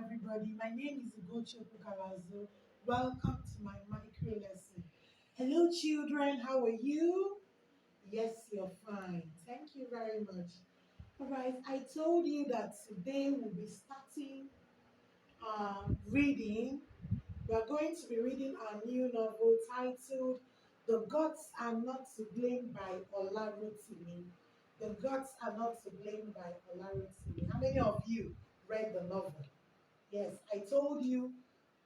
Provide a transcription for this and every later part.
everybody. My name is Ugochi Okukarazu. Welcome to my micro lesson. Hello, children. How are you? Yes, you're fine. Thank you very much. All right, I told you that today we'll be starting reading. We are going to be reading our new novel titled The Gods Are Not to Blame by Olarotimi. The Gods Are Not to Blame by Olarotimi. How many of you read the novel? Yes, I told you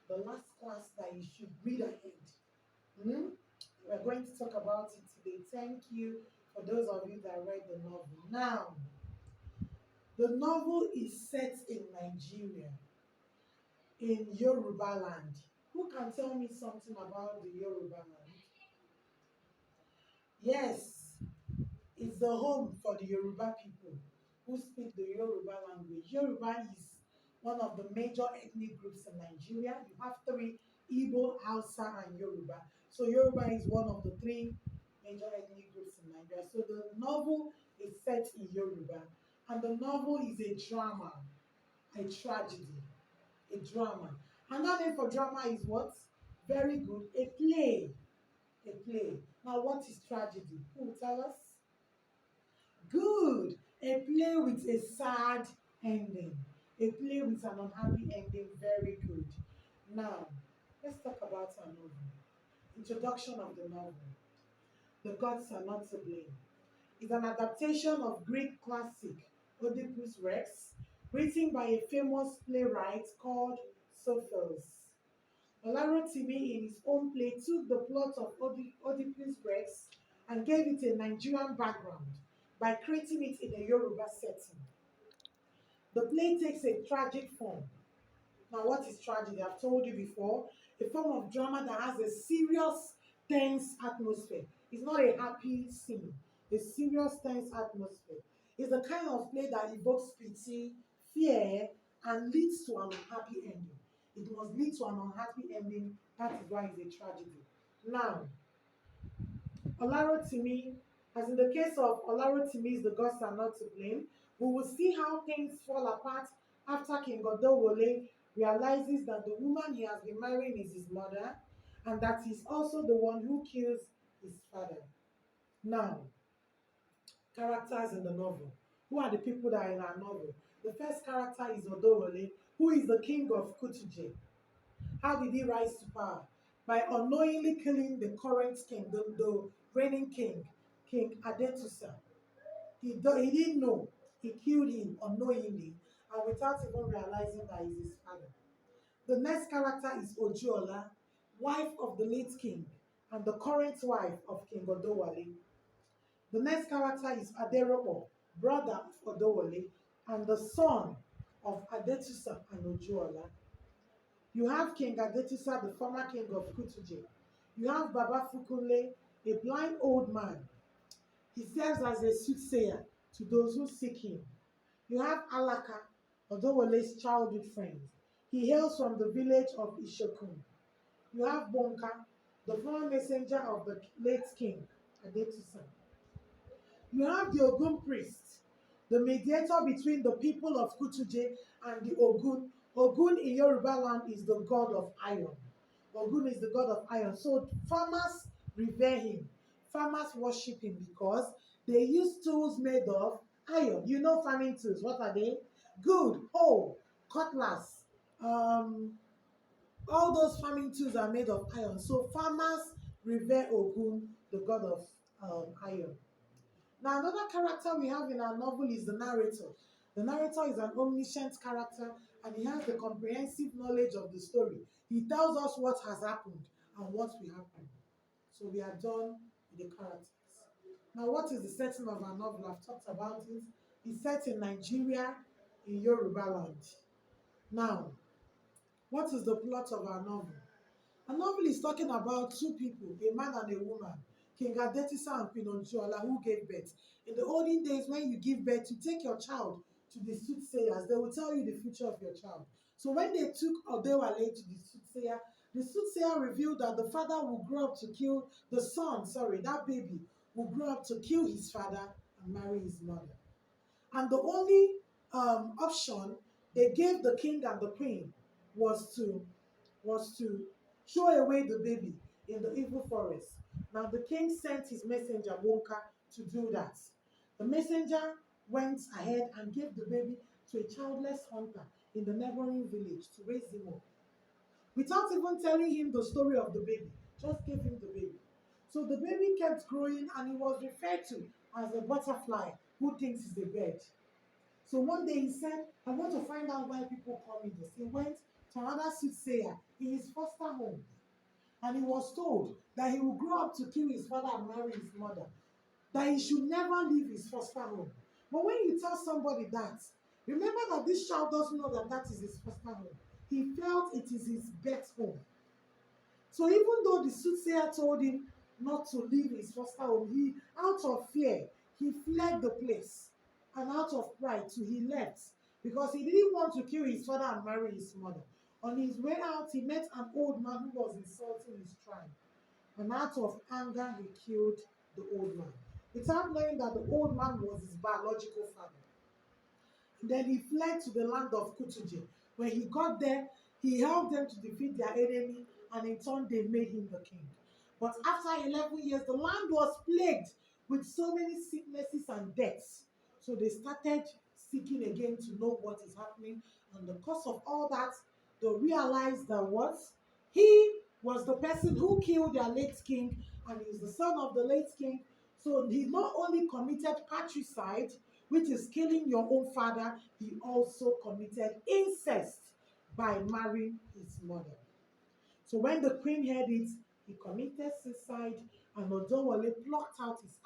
the last class that you should read ahead. Hmm? We're going to talk about it today. Thank you for those of you that read the novel. Now, the novel is set in Nigeria, in Yoruba land. Who can tell me something about the Yoruba land? Yes, it's the home for the Yoruba people who speak the Yoruba language. Yoruba is one of the major ethnic groups in Nigeria. You have three: Igbo, Hausa, and Yoruba. So Yoruba is one of the three major ethnic groups in Nigeria. So the novel is set in Yoruba, and the novel is a drama, a tragedy, a drama. Another name for drama is what? Very good. A play. A play. Now, what is tragedy? Who will tell us? Good. A play with a sad ending. A play with an unhappy ending. Very good. Now, let's talk about our novel. Introduction of the novel. The Gods Are Not to Blame. It's an adaptation of Greek classic Oedipus Rex, written by a famous playwright called Sophocles. Olarotimi, in his own play, took the plot of Oedipus Rex and gave it a Nigerian background by creating it in a Yoruba setting. The play takes a tragic form. Now, what is tragedy? I've told you before, a form of drama that has a serious, tense atmosphere. It's not a happy scene, a serious, tense atmosphere. It's the kind of play that evokes pity, fear, and leads to an unhappy ending. It must lead to an unhappy ending. That is why it's a tragedy. Now, Olarotimi, as in the case of Olarotimi's The Gods Are Not to Blame, we will see how things fall apart after King Odowole realizes that the woman he has been marrying is his mother and that he's also the one who kills his father. Now, characters in the novel. Who are the people that are in our novel? The first character is Odowole, who is the king of Kutuje. How did he rise to power? By unknowingly killing the current king, the reigning king, King Adetusa. He didn't know. He killed him unknowingly and without even realizing that he's his father. The next character is Ojiola, wife of the late king and the current wife of King Odowale. The next character is Aderopo, brother of Odowale and the son of Adetusa and Ojiola. You have King Adetusa, the former king of Kutuje. You have Baba Fukunle, a blind old man. He serves as a soothsayer to those who seek him. You have Alaka, Odowole's childhood friend. He hails from the village of Ishokun. You have Bonka, the former messenger of the late king, Adetusa. You have the Ogun priest, the mediator between the people of Kutuje and the Ogun. Ogun in Yoruba land is the god of iron. Ogun is the god of iron. So farmers revere him. Farmers worship him because they use tools made of iron. You know farming tools. What are they? Good. Oh, cutlass. Um, all those farming tools are made of iron. So farmers revere Ogun, the god of iron. Now, another character we have in our novel is the narrator. The narrator is an omniscient character and he has the comprehensive knowledge of the story. He tells us what has happened and what will happen. So we are done with the characters. Now, what is the setting of our novel? I've talked about it. It's set in Nigeria, in Yoruba land. Now, what is the plot of our novel? A novel is talking about two people, a man and a woman, King Adetisa and Queen Ojiola, who gave birth. In the olden days, when you give birth, you take your child to the soothsayers. They will tell you the future of your child. So when they took Odewale to the soothsayer revealed that the father will grow up to kill the son, that baby will grow up to kill his father and marry his mother. And the only option they gave the king and the queen was to throw away the baby in the evil forest. Now the king sent his messenger Wonka to do that. The messenger went ahead and gave the baby to a childless hunter in the neighboring village to raise him up without even telling him the story of the baby. Just gave him the baby. So the baby kept growing and he was referred to as a butterfly who thinks he's a bird. So one day he said, I want to find out why people call me this. He went to another soothsayer in his foster home and he was told that he will grow up to kill his father and marry his mother, that he should never leave his foster home. But when you tell somebody that, remember that this child doesn't know that that is his foster home. He felt it is his birth home. So even though the soothsayer told him not to leave his foster home, he, out of fear, he fled the place. And out of pride too, he left because he didn't want to kill his father and marry his mother. On his way out, he met an old man who was insulting his tribe. And out of anger, he killed the old man, without knowing that the old man was his biological father. Then he fled to the land of Kutuje. When he got there, he helped them to defeat their enemy, and in turn, they made him the king. But after 11 years, the land was plagued with so many sicknesses and deaths. So they started seeking again to know what is happening. And because of all that, they realized that what? He was the person who killed their late king, and he is the son of the late king. So he not only committed patricide, which is killing your own father, he also committed incest by marrying his mother. So when the queen heard it, he committed suicide, and Odowale plucked out his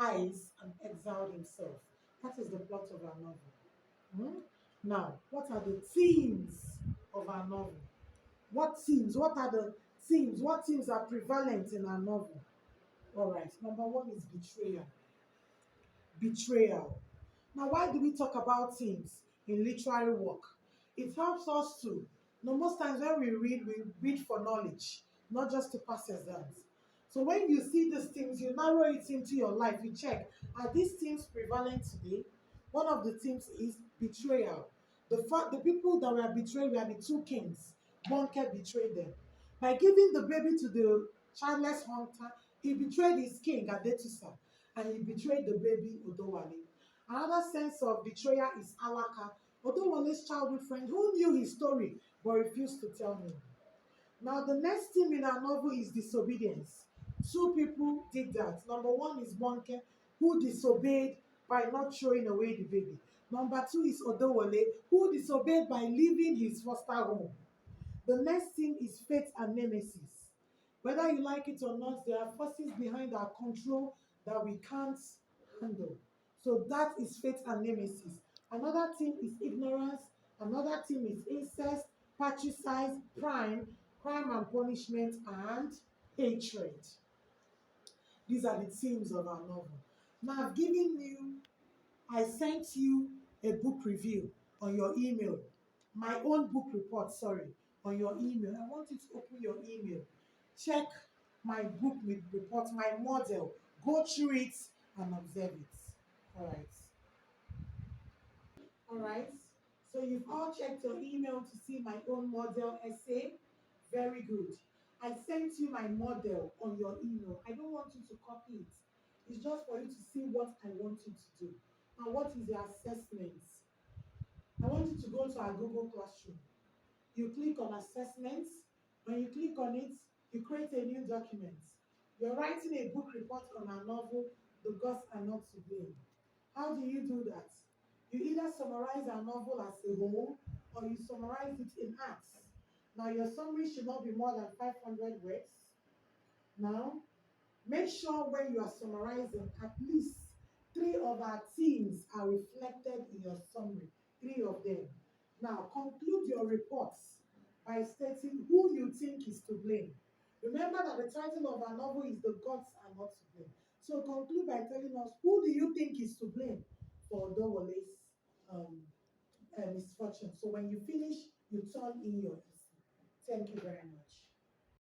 eyes and exiled himself. That is the plot of our novel. Hmm? Now, what are the themes of our novel? What themes? What are the themes? What themes are prevalent in our novel? All right. Number one is betrayal. Betrayal. Now, why do we talk about themes in literary work? It helps us to, most times when we read for knowledge, not just to pass exams. So when you see these themes, you narrow it into your life, you check, are these themes prevalent today? One of the themes is betrayal. The people that were betrayed were the two kings. Bonke betrayed them. By giving the baby to the childless hunter, he betrayed his king, Adetusa, and he betrayed the baby, Odowale. Another sense of betrayal is Alaka, Odowale's childhood friend who knew his story but refused to tell him. Now, the next theme in our novel is disobedience. Two people did that. Number one is Bonke, who disobeyed by not throwing away the baby. Number two is Odowale, who disobeyed by leaving his foster home. The next thing is fate and nemesis. Whether you like it or not, there are forces behind our control that we can't handle. So that is fate and nemesis. Another thing is ignorance. Another thing is incest, patricide, crime and punishment, and hatred. These are the themes of our novel. Now I sent you a book review on your email, my own book report, sorry, on your email. I want you to open your email, check my book report, my model, go through it and observe it. All right. All right. So you've all checked your email to see my own model essay. Very good. I sent you my model on your email. I don't want you to copy it. It's just for you to see what I want you to do. And what is the assessment? I want you to go to our Google Classroom. You click on assessments. When you click on it, you create a new document. You're writing a book report on our novel, The Gods Are Not to Blame. How do you do that? You either summarize our novel as a whole or you summarize it in acts. Now, your summary should not be more than 500 words. Now, make sure when you are summarizing, at least three of our themes are reflected in your summary, three of them. Now, conclude your reports by stating who you think is to blame. Remember that the title of our novel is The Gods Are Not to Blame. So conclude by telling us who do you think is to blame for Odowole's um, misfortune. So when you finish, you turn in your essay. Thank you very much.